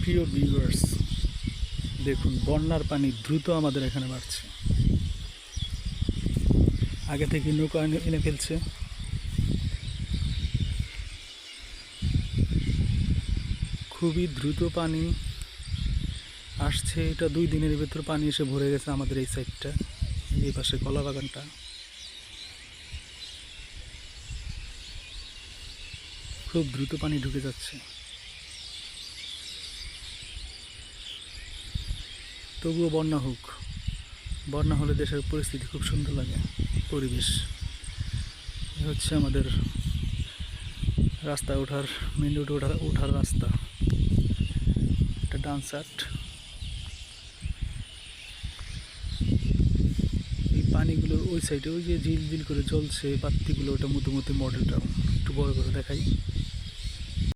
প্রিয় ভিউয়ার্স, দেখুন বন্যার পানি দ্রুত আমাদের এখানে বাড়ছে। আগে থেকে নৌকা এনে ফেলছে। খুবই দ্রুত পানি আসছে। এটা 2 দিনের ভেতর পানি এসে ভরে গেছে আমাদের এই সাইডটা, এই পাশে কলা বাগানটা। খুব দ্রুত পানি ঢুকে যাচ্ছে। তবুও বন্যা হোক, বন্যা হলে দেশের পরিস্থিতি খুব সুন্দর লাগে, পরিবেশ। এ হচ্ছে আমাদের রাস্তায় ওঠার, মেন রোডে ওঠার রাস্তা। একটা ডান সাইড। এই পানিগুলোর ওই সাইডে ওই যে ঝিলঝিল করে জ্বলছে বাতিগুলো, ওটা মধ্যে মধ্যে মডেলটা একটু বড় করে দেখাই।